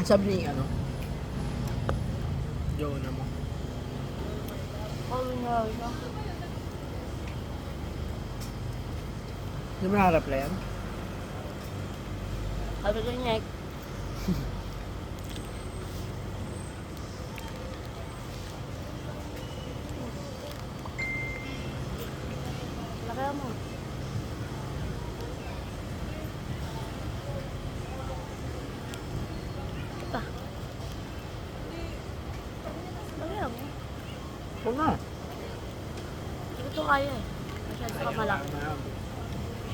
Sabi ni ano? Jonah mo. Di ba nakareply yan? Sabi ko niya, laki mo. Ito. Laki mo. Huwag na. Hindi ko ito kaya eh. Masyado ka malaki. Masyado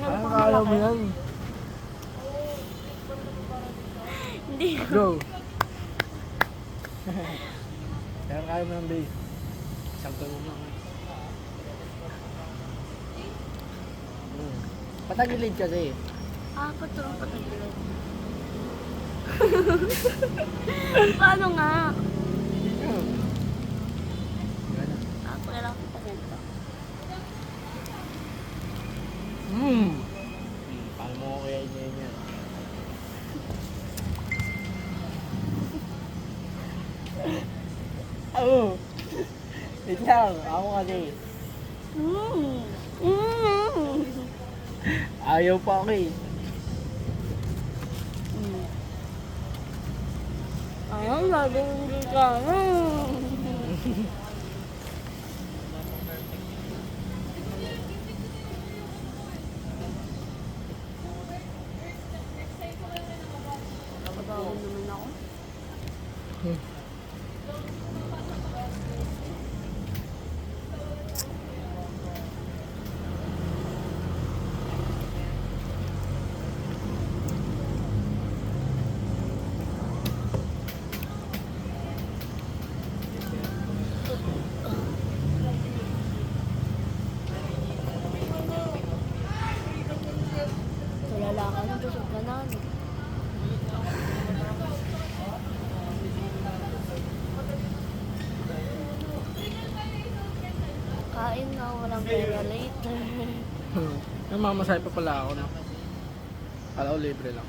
Parang ka kala mo malaki. yan. Hindi. Go! Kaya kaya mo ng base. Isang tulo mo lang. Patagilid kasi. Patulong patagilid. Paano nga? Kailangan ko pa ganito. Paano mo kaya yan? Oo. Wait lang. Ako kasi. Ayaw pa ako eh. Ayun, lagi hindi ka. Nakabawin naman ako. Tulala ka na, busog ka na. Kain na, walang pera later. Namamasay pa pala ako, no? Kala ko libre lang.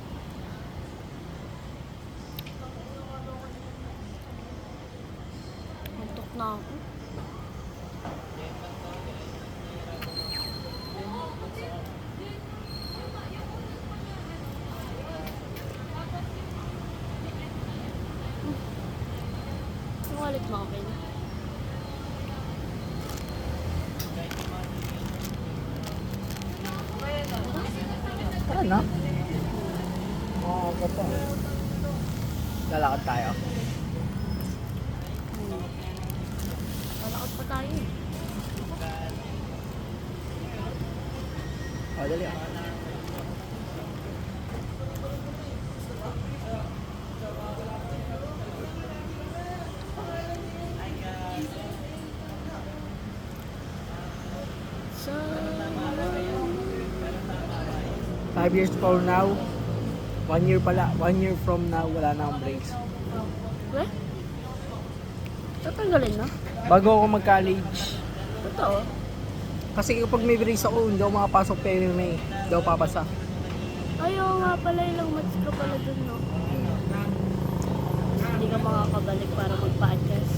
Muntok na ako. Yung wallet mo okay na? Tara na. Pa. Lalakad tayo. Lalakad pa tayo eh. Dali ah. So, 5 years from now, 1 year pala, 1 year from now, wala na akong brakes. weh? Tatanggalin na? Bago ako mag-college, Totoo? kasi kapag may brakes ako, hindi ako makapasok pa yun eh. Hindi ako papasa. Ayaw nga pala, ilang months ka pala dun, no? Hindi ka makakabalik para magpa-adjust.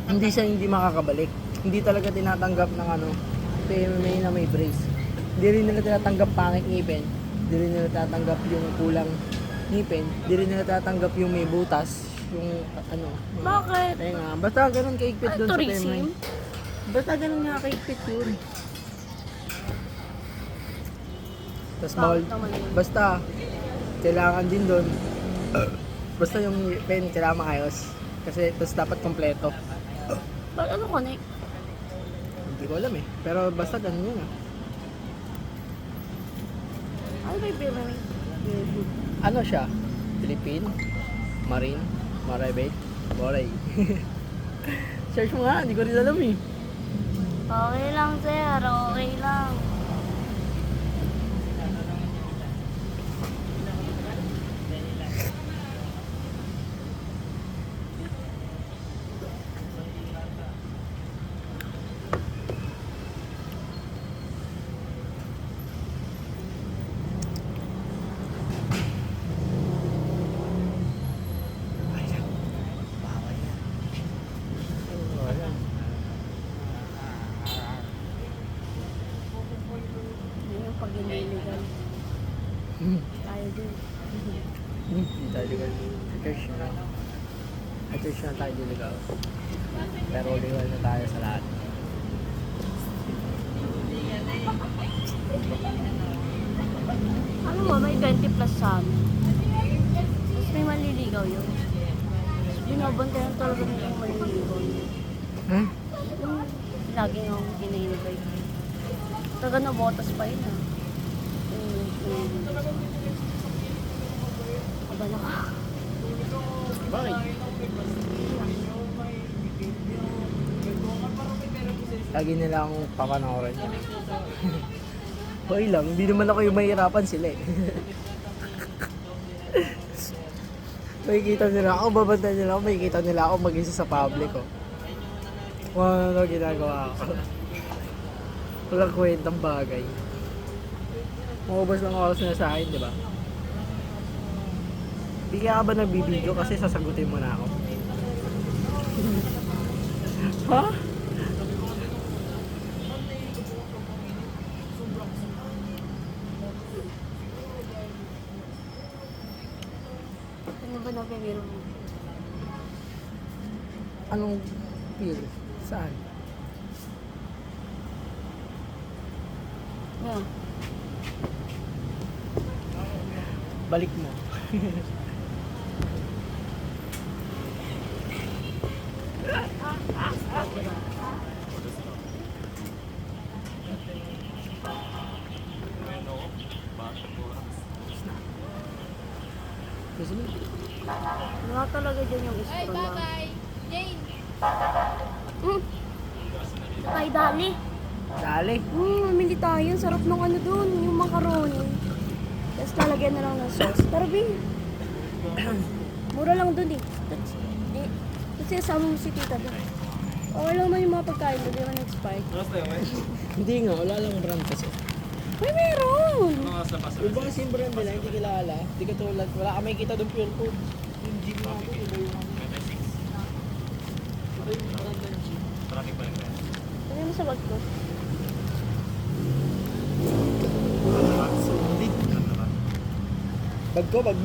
Hindi siya hindi makakabalik. Hindi talaga tinatanggap ng ano, PMMA na may brace. Hindi rin nila tinatanggap pangit ngipin. Hindi rin nila tinatanggap yung kulang ngipin. Hindi rin nila tinatanggap yung may butas. Yung ano. Bakit? Nga. Basta ganun kaigpit doon sa PMMA. Tourism? Basta ganun nga kaigpit yun. Tapos bawal, Bakit naman yun? basta kailangan din doon. Basta yung ngipin kailangan maayos. Kasi tapos dapat kompleto. Ba't ano connect? Hindi ko alam eh. Pero basta ganun yun ah. Ano ba yung pyramid? Ano siya? Philippine, Marine, Maribate, Moray. Search mo nga, hindi ko rin alam eh. Okay lang, sir. Okay lang. Tayo din. Hindi tayo ligaw. Church na. At church na tayo diligaw. Pero ligaw na tayo sa lahat. Ano mo, may 20 plus sa amin. Tapos may maliligaw yun. Tapos binabantayan talaga nila yung maliligaw yun. Hmm? Yung laging akong ina-invite. Taga na botas pa yun ah. Aba na ka. Bakit? Lagi nila akong papanoorin niya. Okay lang, hindi naman ako yung mahirapan sila eh. Makikita nila ako, babantay nila ako, makikita nila ako mag-isa sa public ko. Kung ano ginagawa ko. Walang kwentang bagay. Maubos lang oras na sa akin, di ba? Di ka ba nagbibideo kasi sasagutin mo na ako? Ha? Ano ba napimiro mo? Anong feel? Saan? Yan. Balik mo. Gusto mo? Wala talaga dyan yung istro na. Jane! Ay, dali. Dali. Mamili tayo. Sarap ng ano dun, yung macaroni. Tapos lalagyan na lang ng sauce. Tara, Bi. Mura lang dun eh. Kasi kasama mo si tita dun. Okay lang naman yung mga pagkain, hindi naman expired. Hindi nga, wala lang brand kasi. May meron! Iba kasi yung brand nila, hindi kilala. Hindi ka tulad, wala ka makikita doon pure food. Yung gym na ako, iba yung ano. Iba yung brand ng gym. Ano mo sa bag ko? Bag ko, bag